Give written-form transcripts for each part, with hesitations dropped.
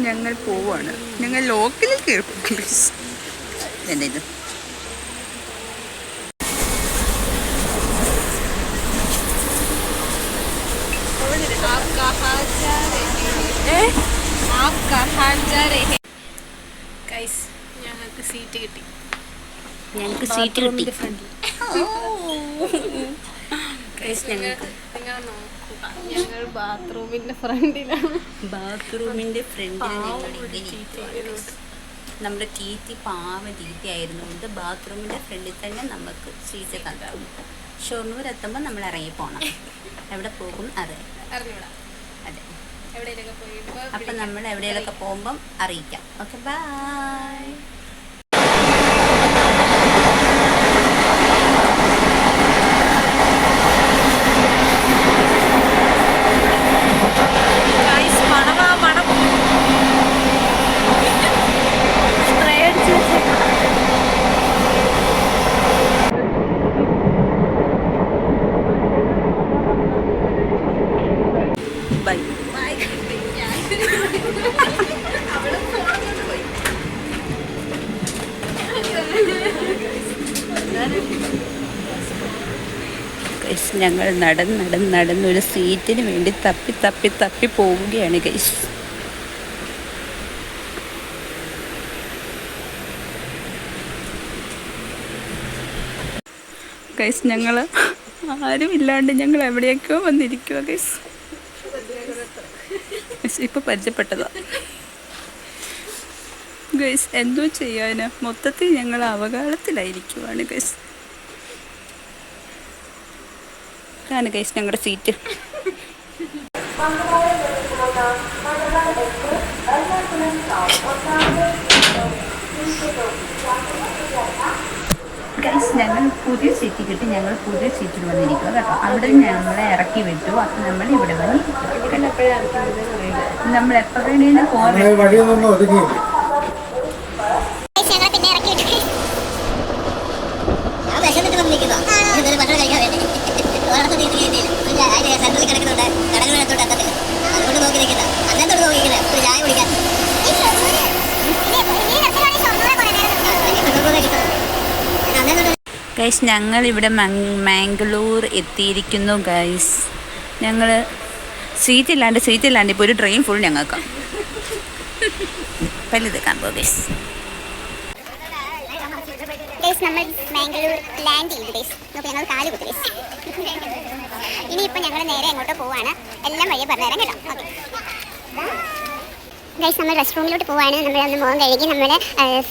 ഞങ്ങൾ പോവാണ്. ഞങ്ങൾ ലോക്കലിൽ കയറി. എന്താ ഞങ്ങൾക്ക് സീറ്റ് കിട്ടി. ഞങ്ങൾ ബാത്റൂമിന്റെ ഫ്രണ്ടിലാണ്. നമ്മുടെ ടീറ്റി തീറ്റയായിരുന്നു കൊണ്ട് ബാത്റൂമിൻ്റെ ഫ്രണ്ടിൽ തന്നെ നമുക്ക് സീറ്റ് തന്നു. ഷൊർണൂർ എത്തുമ്പോൾ നമ്മൾ ഇറങ്ങി പോകണം. എവിടെ പോകും അറിയാം. അതെ, അപ്പം നമ്മൾ എവിടെയെങ്കിലൊക്കെ പോകുമ്പം അറിയിക്കാം. Okay, bye. ഞങ്ങൾ നടന്നൊരു സീറ്റിന് വേണ്ടി തപ്പി പോവുകയാണ് ഗൈസ്. ഗൈസ്, ഞങ്ങൾ ആരുമില്ലാണ്ട് ഞങ്ങൾ എവിടെയൊക്കെയോ വന്നിരിക്കുക ഗൈസ്. ഇപ്പം പരിചയപ്പെട്ടതാ ഗൈസ്. എന്തോ ചെയ്യാന്, മൊത്തത്തിൽ ഞങ്ങൾ അവകാശത്തിലായിരിക്കുവാണ് ഗൈസ്. ഇതാണ് ഗൈസ് ഞങ്ങളുടെ സീറ്റ്. ഗൈസ്, ഞങ്ങൾ പുതിയ സീറ്റ് കിട്ടി. ഞങ്ങൾ പുതിയ സീറ്റിൽ വന്നിരിക്കുക കേട്ടോ. അവിടെ ഞങ്ങളെ ഇറക്കി വിട്ടു. അപ്പം നമ്മൾ ഇവിടെ വന്ന് നമ്മൾ എപ്പോൾ വേണേലും പോകാൻ. ഗൈസ്, ഞങ്ങളിവിടെ മാംഗ്ലൂർ എത്തിയിരിക്കുന്നു ഗൈസ്. ഞങ്ങൾ സീറ്റില്ലാണ്ട് ഇപ്പോൾ ഒരു ട്രെയിൻ ഫുൾ ഞങ്ങൾക്ക് വലുത് കാണുമ്പോൾ ഗൈസ്. നമ്മൾ മാംഗ്ലൂർ ലാൻഡ് ചെയ്തു ഗൈസ്. ഞങ്ങൾ കാല് കുത്തി ഗൈസ്. ഇനിയിപ്പോൾ ഞങ്ങൾ നേരെ എങ്ങോട്ടോ പോവാണ്. എല്ലാം വഴിയെ പറഞ്ഞുതരാം കേട്ടോ. ഓക്കെ ഗൈസ്, നമ്മൾ റെസ്റ്റ് റൂമിലോട്ട് പോവാണ്. നമ്മളൊന്ന് മുഖം കഴുകി നമ്മൾ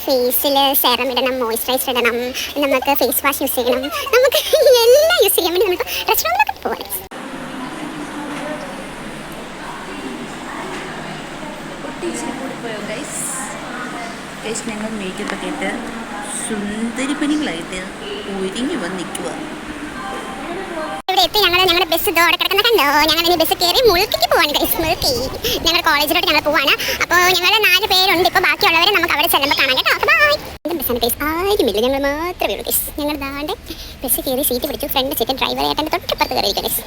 ഫേസിൽ സെറം ഇടണം, മോയ്സ്ചറൈസർ ഇടണം, നമുക്ക് ഫേസ് വാഷ് യൂസ് ചെയ്യണം, നമുക്ക് എല്ലാം യൂസ് ചെയ്യാൻ വേണ്ടി നമുക്ക് റെസ്റ്റ് റൂമിലോട്ട് പോവാം. ഞങ്ങൾ മേക്കപ്പൊക്കെ ഇട്ട് സുന്ദരിപ്പനികളായിട്ട് ഒരുങ്ങി വന്ന് നിൽക്കുക. ഇവിടെ എത്തി ഞങ്ങളുടെ ബസ് ഇതോടെ കിടക്കുന്ന കണ്ടോ. ഞങ്ങൾ ഇനി ബസ് കയറി മുൾക്കിക്ക് പോവാണ് ഗൈസ്. മുൾക്കി ഞങ്ങൾ കോളേജിലോട്ട് ഞങ്ങൾ പോവാണ്. അപ്പോൾ ഞങ്ങൾ 4 പേരുണ്ട്. ഇപ്പോൾ ബാക്കിയുള്ളവരെ നമുക്ക് അവിടെ ചെല്ലുമ്പോൾ കാണാം കേട്ടോ. അപ്പോൾ ബൈ. ബസ്സാണ് ഗൈസ്, ആരുമില്ല, ഞങ്ങൾ മാത്രമേ ഉള്ളൂ ഗൈസ്. ഞങ്ങൾ ദാണ്ട് ബസ് കയറി സീറ്റ് പിടിച്ചു. ഫ്രണ്ട് സീറ്റ് ഡ്രൈവർ ഏട്ടൻ്റെ തൊട്ടപ്പുറത്ത് കയറിയിരിക്കും ഗൈസ്.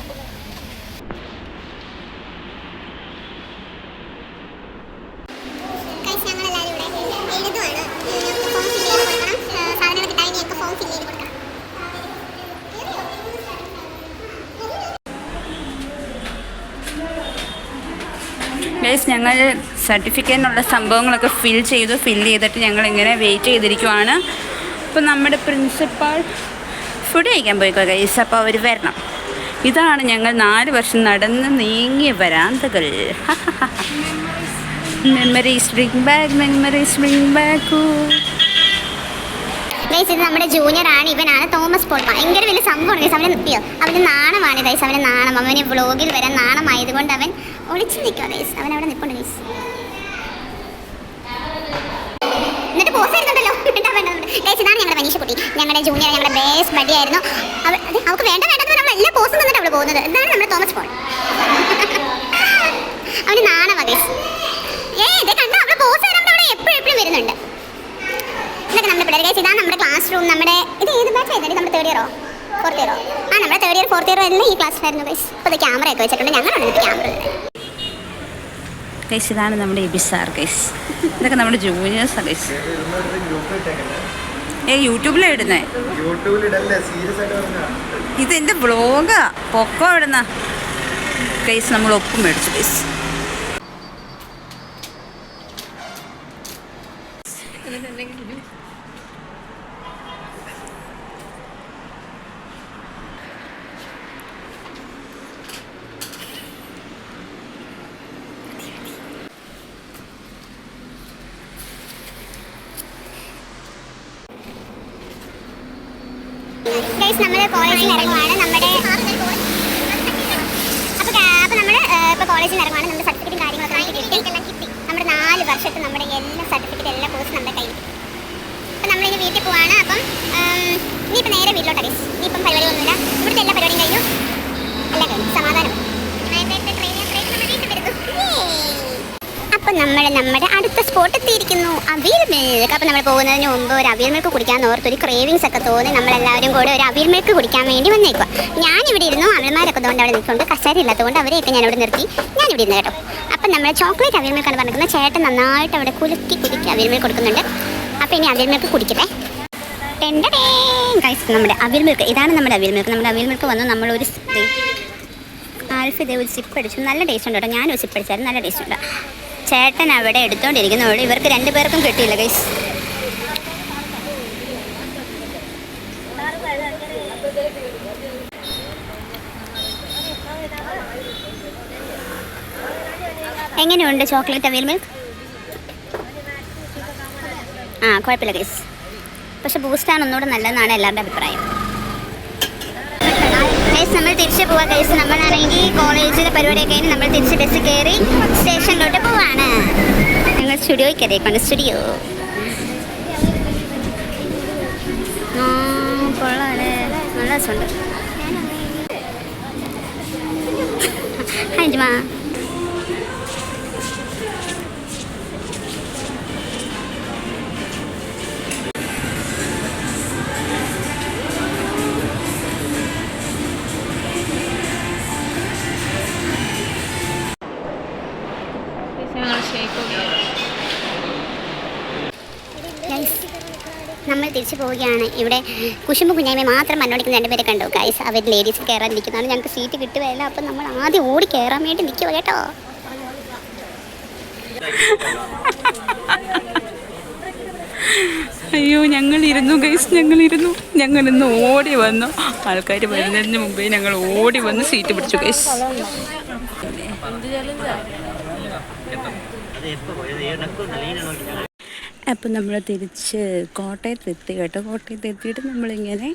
ഗൈസ്, ഞങ്ങൾ സർട്ടിഫിക്കറ്റിനുള്ള സംഭവങ്ങളൊക്കെ ഫിൽ ചെയ്തിട്ട് ഞങ്ങൾ ഇങ്ങനെ വെയിറ്റ് ചെയ്തിരിക്കുവാണ്. അപ്പോൾ നമ്മുടെ പ്രിൻസിപ്പാൾ ഫുഡ് കഴിക്കാൻ പോയിക്കോ ഗൈസ്. അപ്പോൾ അവർ വരണം. ഇതാണ് ഞങ്ങൾ 4 വർഷം നടന്ന് നീങ്ങിയ വരാന്തകൾ. Memories bring back. ഗൈസ്, ഇത് നമ്മുടെ ജൂനിയറാണ്. ഇവനാണ് തോമസ് പോൾ. ഭയങ്കര വലിയ സംഭവമാണ് ഗൈസ്. അവനെ നിർത്തിയോ? അവന് നാണമാണ് ഗൈസ്. അവന് നാണം. അവന് വ്ളോഗിൽ വരാൻ നാണമായതുകൊണ്ട് അവൻ ഒളിച്ചു നിൽക്കുക ഗൈസ്. അവൻ അവിടെ നിൽപ്പുണ്ട് ഗൈസ്. എന്നിട്ട് പോസ് ആയിരുന്നുണ്ടല്ലോ ഗൈസ്. ഇതാണ് ഞങ്ങളുടെ മനീഷക്കുട്ടി, ഞങ്ങളുടെ ജൂനിയർ, ഞങ്ങളുടെ ബേസ് ബഡി ആയിരുന്നു. അവൾക്ക് വേണ്ട നമ്മൾ എല്ലാ പോസും തന്നിട്ട് അവിടെ പോകുന്നത്. ഇതാണ് നമ്മുടെ തോമസ് പോൾ. അവന് നാണമാ ഗൈസ്. ഇത് കണ്ടോ, അവിടെ പോസ് തരാൻ അവിടെ എപ്പോഴും വരുന്നുണ്ട്. ഇതൊക്കെ നമ്മുടെ പിള്ളേർ ഗൈസ്. ഇതാണ് നമ്മുടെ ക്ലാസ് റൂം. നമ്മുടെ ഇത് ഏത് ബാച്ച് ആയിരുന്നു? നമ്മുടെ 3rd ഇയറോ? ഫോർത്ത് ഇയറോ? ആ നമ്മുടെ തേർഡ് ഇയർ ഫോർത്ത് ഇയർ എല്ലാം ഈ ക്ലാസ്സിലായിരുന്നു ഗൈസ്. ഇപ്പോൾ ക്യാമറയൊക്കെ വെച്ചിട്ടുണ്ട്, ഞങ്ങളുണ്ട് ക്യാമറ. ഗൈസ് ഇതാണ് നമ്മുടെ എബിസാർ ഗൈസ്. ഇതൊക്കെ നമ്മുടെ ജൂനിയേഴ്സാണ് ഗൈസ്. യൂട്യൂബിലാണ് ഇടുന്നേ. ഇത് എൻ്റെ വ്ളോഗാ. പൊക്കോ ഇടുന്ന ഗൈസ്. നമ്മൾ ഒപ്പം മേടിച്ചു ഗൈസ്. ഗൈസ് നമ്മൾ കോളേജിൽ ഇറങ്ങുവാണ്. നമ്മുടെ അപ്പോൾ നമ്മൾ ഇപ്പോൾ കോളേജിൽ ഇറങ്ങുവാണ്. നമ്മുടെ സർട്ടിഫിക്കറ്റും കാര്യങ്ങളൊക്കെ നമുക്ക് കിട്ടി. നമ്മുടെ 4 വർഷത്തെ നമ്മുടെ എല്ലാ സർട്ടിഫിക്കറ്റ് എല്ലാ കോഴ്സും നമ്മുടെ കയ്യിൽ കിട്ടി. അപ്പോൾ നമ്മളിനി വീട്ടിൽ പോവാണ്. അപ്പം ഇനിയിപ്പോൾ നേരെ വീട്ടിലോട്ടാണ് ഗൈസ്. ഇനിയിപ്പം പരിപാടിയൊന്നുമില്ല. ഇവിടുത്തെ എല്ലാ പരിപാടിയും കഴിഞ്ഞു, എല്ലാം കഴിഞ്ഞു, സമാധാനം. അപ്പം നമ്മൾ നമ്മുടെ അടുത്ത സ്പോട്ട് എത്തിയിരിക്കുന്നു, അവിയൽ മിൽക്ക്. അപ്പം നമ്മൾ പോകുന്നതിന് മുമ്പ് ഒരു അവിയൽ മിൽക്ക് കുടിക്കാൻ ഓർത്ത് ഒരു ക്രേവിങ്സ് ഒക്കെ തോന്നി നമ്മളെല്ലാവരും കൂടെ ഒരു അവിയൽ മിൽക്ക് കുടിക്കാൻ വേണ്ടി വന്നേക്കുക. ഞാനിവിടെ ഇരുന്നു, അവന്മാരൊക്കെ കൊണ്ട് അവിടെ നിൽക്കുന്നുണ്ട്. കസേര ഇല്ലാത്തതുകൊണ്ട് അവരെയൊക്കെ ഞാനിവിടെ നിർത്തി ഞാനിവിടെ ഇരുന്നു കേട്ടോ. അപ്പം നമ്മൾ ചോക്ലേറ്റ് അവിയൽ മിൽക്കാണ് പറഞ്ഞിരിക്കുന്നത്. ചേട്ടൻ നന്നായിട്ട് അവിടെ കുലുക്കി അവിയൽ മിൽക്ക് കൊടുക്കുന്നുണ്ട്. അപ്പോൾ ഇനി അവിയൽ മിൽക്ക് കുടിക്കട്ടെ. നമ്മുടെ അവിയൽ മിൽക്ക്, ഇതാണ് നമ്മുടെ അവിയൽ മിൽക്ക്. നമ്മുടെ അവിയൽ മിൽക്ക് വന്നു. നമ്മളൊരു ആൽഫി ഒരു സിപ്പ് അടിച്ചു. നല്ല ടേസ്റ്റ് ഉണ്ട് കേട്ടോ. ഞാനൊരു സിപ്പ് അടിച്ചായിരുന്നു, നല്ല ടേസ്റ്റ് ഉണ്ട്. ചേട്ടൻ അവിടെ എടുത്തോണ്ടിരിക്കുന്നതോട് ഇവർക്ക് 2 പേർക്കും കിട്ടിയില്ല ഗൈസ്. എങ്ങനെയുണ്ട് ചോക്ലേറ്റ് അവിയൽ മിൽക്ക്? കുഴപ്പമില്ല ഗൈസ്. പക്ഷെ ബൂസ്റ്റാണ് ഒന്നുകൂടെ നല്ലതെന്നാണ് എല്ലാവരുടെ അഭിപ്രായം. ഗൈസ് നമ്മൾ തിരിച്ച് പോവാം ഗൈസ്. നമ്മളാണെങ്കിൽ കോളേജിലെ പരിപാടിയൊക്കെ കഴിഞ്ഞ് നമ്മൾ തിരിച്ച് ബസ് കയറി സ്റ്റേഷനിലോട്ട് പോവാണ്. ഞങ്ങൾ സ്റ്റുഡിയോയിൽ കയറിയേക്കൊണ്ട് സ്റ്റുഡിയോ കൊള്ളാണ്, നല്ല രസമുണ്ട്. ഹായ് ജുമാ. നമ്മൾ തിരിച്ചു പോവുകയാണ്. ഇവിടെ കുശുമ്പ് കുഞ്ഞായ്മ മാത്രം മണ്ണോടിക്കുന്ന 2 പേരെ കണ്ടു ഗൈസ്. അവർ ലേഡീസ് കയറാൻ നിൽക്കുന്നതാണ്. ഞങ്ങൾക്ക് സീറ്റ് കിട്ടുകയല്ല. അപ്പം നമ്മൾ ആദ്യം ഓടി കയറാൻ വേണ്ടി നിൽക്കുക കേട്ടോ. അയ്യോ ഞങ്ങളിരുന്നു ഗൈസ്, ഞങ്ങളിന്ന് ഓടി വന്നു. ആൾക്കാർ വരുന്നതിന് മുമ്പേ ഞങ്ങൾ ഓടി വന്ന് സീറ്റ് പിടിച്ചു ഗൈസ്. അപ്പം നമ്മൾ തിരിച്ച് കോട്ടയത്തെത്തി കേട്ടോ. കോട്ടയത്തെത്തിയിട്ട് നമ്മളിങ്ങനെ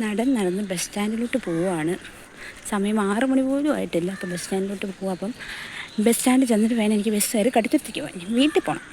നടന്ന് ബസ് സ്റ്റാൻഡിലോട്ട് പോവുകയാണ്. സമയം 6 മണി പോലും ആയിട്ടില്ല. അപ്പോൾ ബസ് സ്റ്റാൻഡിലോട്ട് പോവാം. അപ്പം ബസ് സ്റ്റാൻഡിൽ ചെന്നിട്ട് വേണം എനിക്ക് ബസ് കയറി കടുത്തെത്തിക്കുവാൻ. വീട്ടിൽ പോകണം.